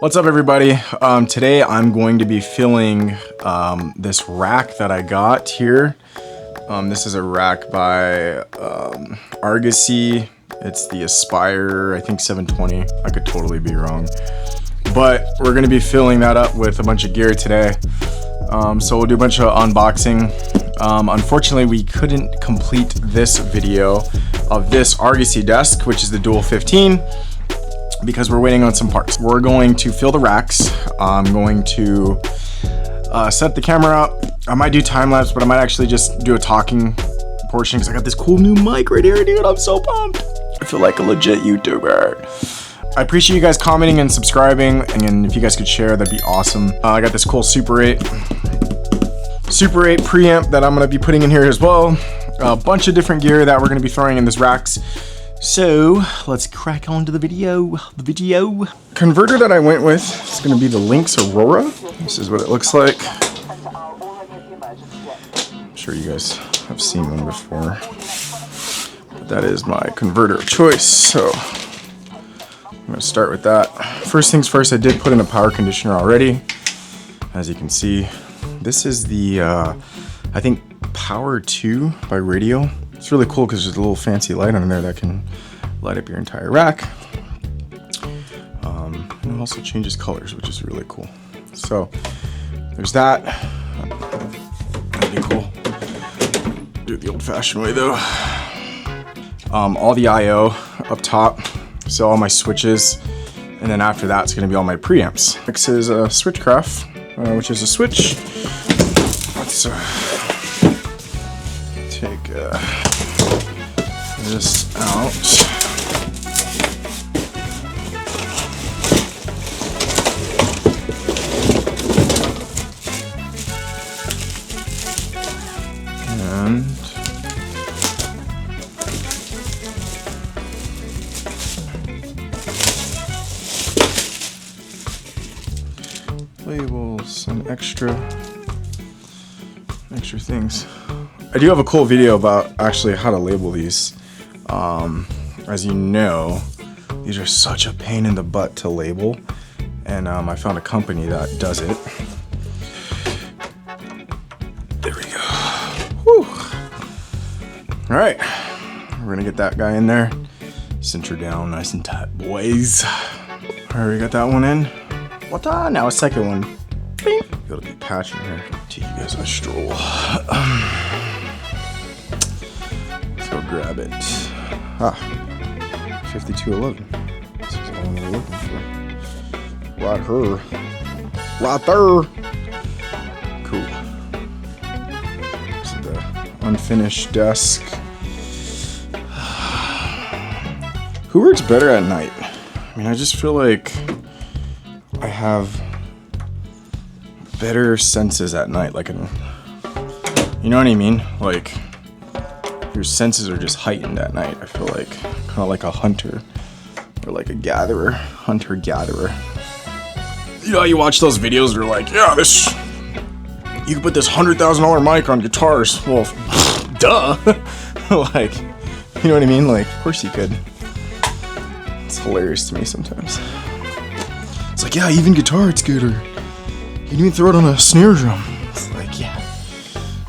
What's up, everybody? Today I'm going to be filling this rack that I got here. This is a rack by Argosy. It's the Aspire, I think 720. I could totally be wrong. But we're going to be filling that up with a bunch of gear today. So we'll do a bunch of unboxing. Unfortunately, we couldn't complete this video of this Argosy desk, which is the Dual 15, because we're waiting on some parts. We're going to fill the racks. I'm going to set the camera up. I might do time lapse, but I might actually just do a talking portion because I got this cool new mic right here, dude. I'm so pumped. I feel like a legit YouTuber. I appreciate you guys commenting and subscribing, and if you guys could share, that'd be awesome. I got this cool Super 8 preamp that I'm gonna be putting in here as well. A bunch of different gear that we're gonna be throwing in this racks. So let's crack on to the video. Converter that I went with is gonna be the Lynx Aurora. This is what it looks like. I'm sure you guys have seen one before, but that is my converter of choice. So I'm gonna start with that. First things first, I did put in a power conditioner already. As you can see, this is the, I think, Power 2 by Radial. It's really cool because there's a little fancy light on there that can light up your entire rack. And it also changes colors, which is really cool. So there's that. That'd be cool. Do it the old-fashioned way though. All the I/O up top. So all my switches, and then after that, it's going to be all my preamps. Next is a Switchcraft, which is a switch. Let's take this out. And labels, some extra things. I do have a cool video about actually how to label these. As you know, these are such a pain in the butt to label, and I found a company that does it. There we go. Whew. All right, we're gonna get that guy in there. Center down nice and tight, boys. All right, we got that one in. What? Now a second one. Bing. Gotta be patching here. Take you guys on a stroll. Let's go grab it. 5211. This is the one we're looking for. Right here. Right there. Cool. This is the unfinished desk. Who works better at night? I mean, I just feel like I have better senses at night, like, you know what I mean? Like, your senses are just heightened at night. I feel like kind of like a hunter or like a gatherer, hunter-gatherer. You know, you watch those videos, they're like, yeah, you can put this $100,000 mic on guitars. Well, duh. Like, you know what I mean? Like, of course you could. It's hilarious to me sometimes. It's like, yeah, even guitar, it's good. Or you can even throw it on a snare drum. It's like, yeah,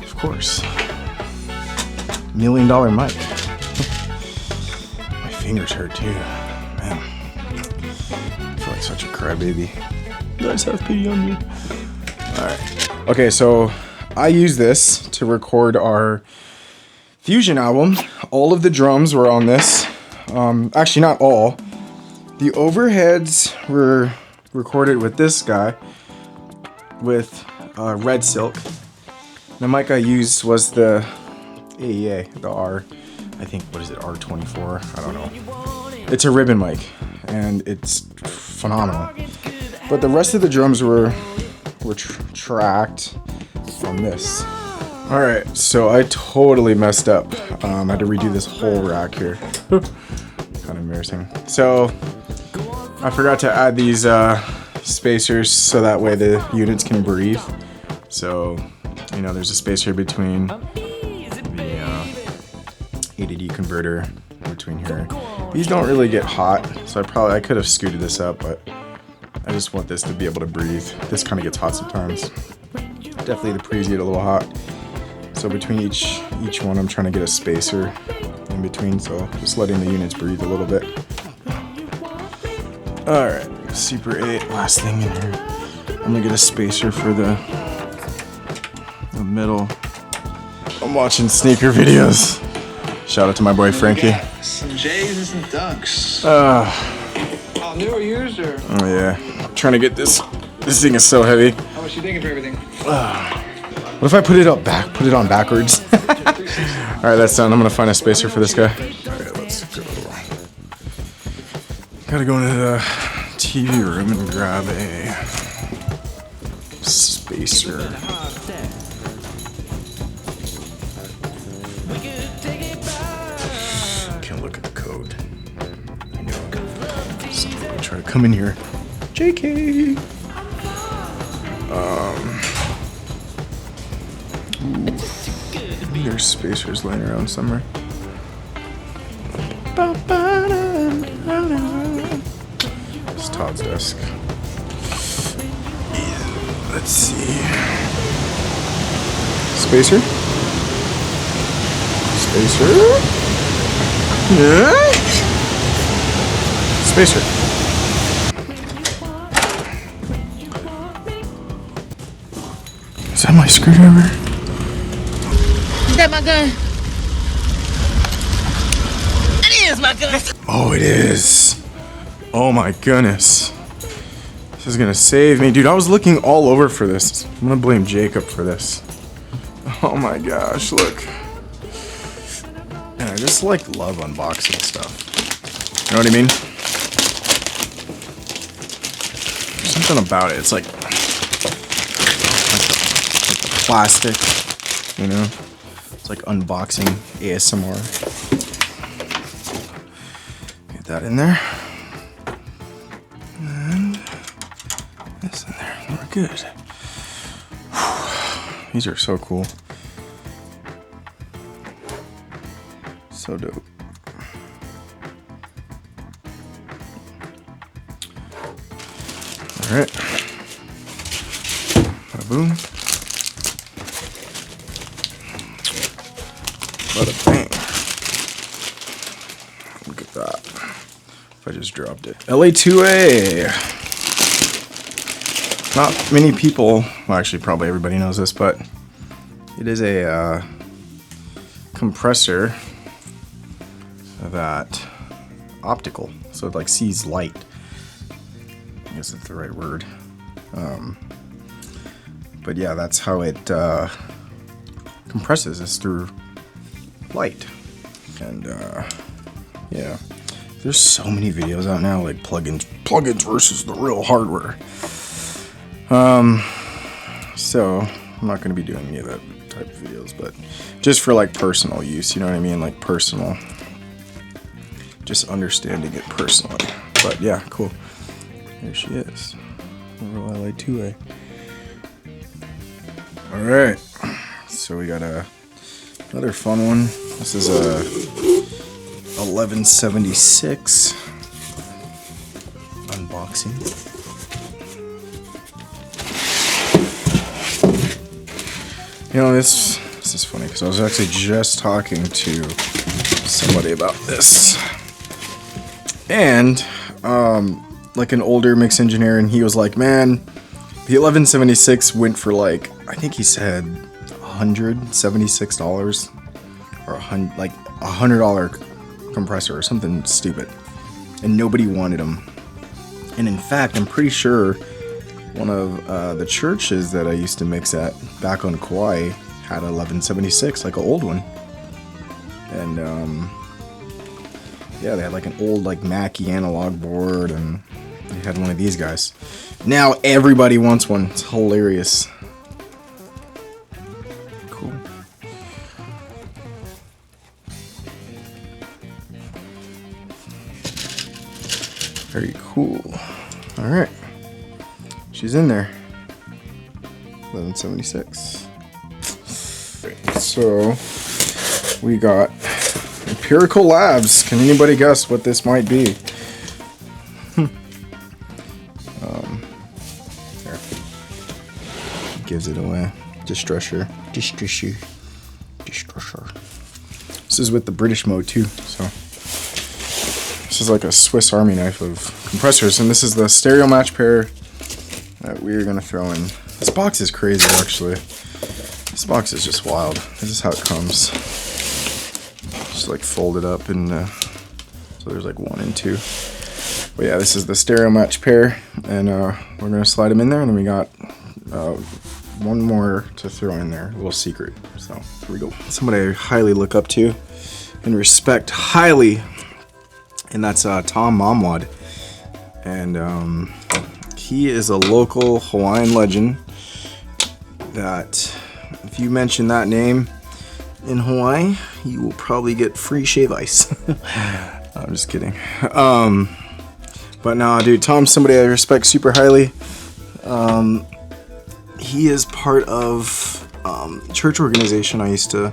of course. $1 million mic. My fingers hurt too. Man, I feel like such a crybaby. You guys have pity on me. Alright. Okay, so I use this to record our Fusion album. All of the drums were on this. Actually, not all. The overheads were recorded with this guy with red silk. The mic I used was the AEA, the R, I think, what is it, R24? I don't know. It's a ribbon mic, and it's phenomenal. But the rest of the drums were tracked from this. All right, so I totally messed up. I had to redo this whole rack here. Kind of embarrassing. So I forgot to add these spacers so that way the units can breathe. So, you know, there's a space here between the A to D converter between here. These don't really get hot, so I could have scooted this up, but I just want this to be able to breathe. This kind of gets hot sometimes. Definitely the pre's get a little hot. So between each one, I'm trying to get a spacer in between, so just letting the units breathe a little bit. Alright, Super 8, last thing in here. I'm gonna get a spacer for the middle. I'm watching sneaker videos. Shout out to my boy Frankie. Some J's and some Dunks. Oh, new or used or? Oh yeah, I'm trying to get this. This thing is so heavy. How much you thinking for everything? What if I put it on backwards? Alright, that's done. I'm gonna find a spacer for this guy. Alright, let's go. Gotta go into the TV room and grab a spacer. Can't look at the code. I know. Somebody will try to come in here. JK! There's spacers laying around somewhere. It's Todd's desk. Let's see. Spacer? Spacer? Yeah? Spacer. Is that my screwdriver? Is that my gun? It is my gun. Oh, it is. Oh my goodness. This is gonna save me. Dude, I was looking all over for this. I'm gonna blame Jacob for this. Oh my gosh, look. And I just like love unboxing stuff. You know what I mean? There's something about it. It's like the plastic, you know? It's like unboxing ASMR. Get that in there. And this in there. We're good. These are so cool. So dope. Alright. Bada boom. Bada bang. Look at that. If I just dropped it. LA2A. Not many people, well actually probably everybody knows this, but it is a compressor that optical, so it like sees light. I guess that's the right word. But yeah, that's how it compresses, is through light. And yeah, there's so many videos out now, like plugins versus the real hardware. So I'm not going to be doing any of that type of videos, but just for like personal use, you know what I mean? Like personal, just understanding it personally. But yeah, cool. There she is. LA2A. All right. So we got another fun one. This is a 1176 unboxing. You know, this is funny because I was actually just talking to somebody about this, and like an older mix engineer, and he was like, man, the 1176 went for like, I think he said $176 or like $100 compressor or something stupid, and nobody wanted them. And in fact, I'm pretty sure one of the churches that I used to mix at back on Kauai had a 1176, like an old one. And yeah, they had like an old like Mackie analog board, and they had one of these guys. Now everybody wants one. It's hilarious. Cool. Very cool. All right. She's in there. 1176. So we got Empirical Labs. Can anybody guess what this might be? gives it away. Distressor. This is with the British mode too, so this is like a Swiss Army knife of compressors, and this is the stereo match pair that we're gonna throw in. This box is crazy, actually. This box is just wild. This is how it comes. Just like folded up, and so there's like 1 and 2. But yeah, this is the stereo match pair, and we're gonna slide them in there, and then we got 1 more to throw in there, a little secret. So here we go. Somebody I highly look up to and respect highly, and that's Tom Momwad, and he is a local Hawaiian legend that if you mention that name in Hawaii, you will probably get free shave ice. I'm just kidding. But no, dude, Tom's somebody I respect super highly. He is part of church organization I used to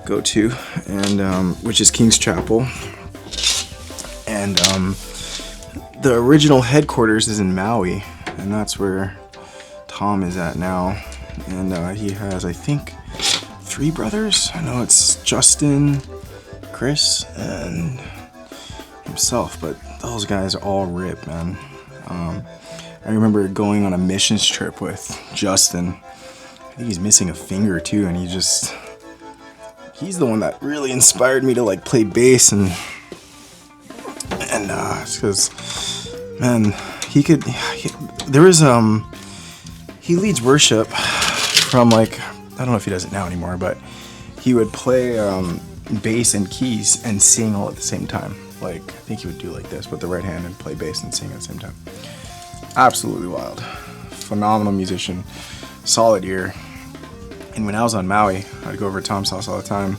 go to, and which is King's Chapel. And the original headquarters is in Maui, and that's where Tom is at now. And he has, I think, 3 brothers. I know it's Justin, Chris, and himself, but those guys are all ripped, man. I remember going on a missions trip with Justin. I think he's missing a finger too, and he's the one that really inspired me to like play bass, and it's because, man, he leads worship from, like, I don't know if he does it now anymore, but he would play bass and keys and sing all at the same time. Like, I think he would do like this with the right hand and play bass and sing at the same time. Absolutely wild. Phenomenal musician. Solid ear. And when I was on Maui, I'd go over to Tom's house all the time,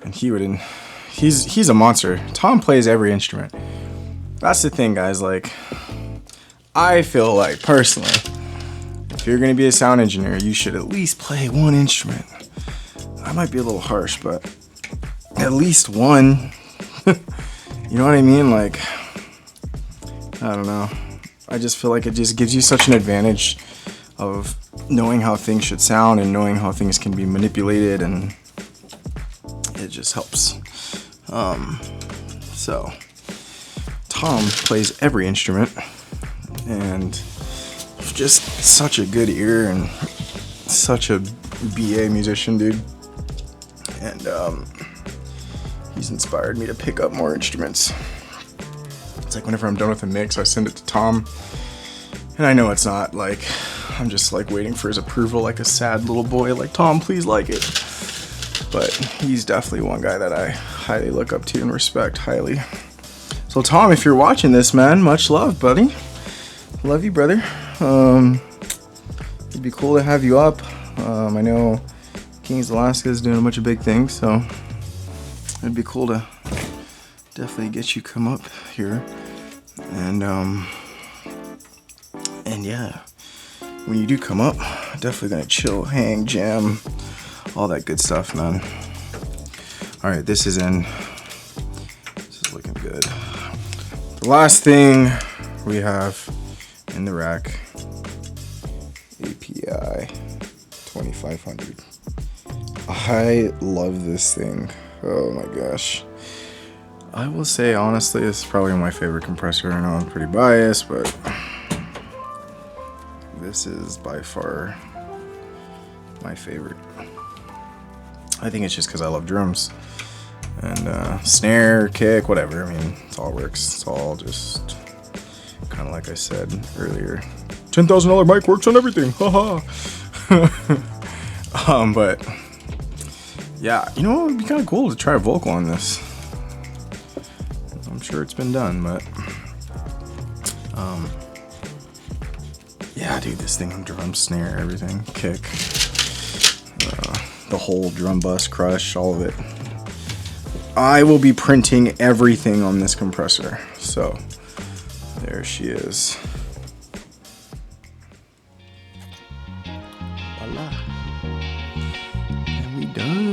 and he's a monster. Tom plays every instrument. That's the thing, guys. Like, I feel like, personally, if you're gonna be a sound engineer, you should at least play 1 instrument. I might be a little harsh, but at least 1. You know what I mean? Like, I don't know. I just feel like it just gives you such an advantage of knowing how things should sound and knowing how things can be manipulated, and it just helps. So Tom plays every instrument, and just such a good ear and such a BA musician, dude. And he's inspired me to pick up more instruments. It's like whenever I'm done with a mix, I send it to Tom, and I know it's not like I'm just like waiting for his approval like a sad little boy, like, Tom, please like it. But he's definitely one guy that I highly look up to and respect highly. So Tom, if you're watching this, man, much love, buddy. Love you, brother. It'd be cool to have you up. I know Kings Alaska is doing a bunch of big things, so it'd be cool to definitely get you come up here, and yeah, when you do come up, definitely gonna chill, hang, jam, all that good stuff, man. All right, this is looking good. The last thing we have in the rack, API 2500. I love this thing. Oh my gosh. I will say, honestly, this is probably my favorite compressor. I know I'm pretty biased, but this is by far my favorite. I think it's just because I love drums and snare, kick, whatever. I mean, it all works. It's all just kind of like I said earlier. $10,000 mic works on everything. Haha. But yeah, you know, it'd be kind of cool to try a vocal on this. I'm sure it's been done, but yeah, dude, this thing, drum, snare, everything, kick, the whole drum bus, crush, all of it. I will be printing everything on this compressor. So there she is. Voila. And we done.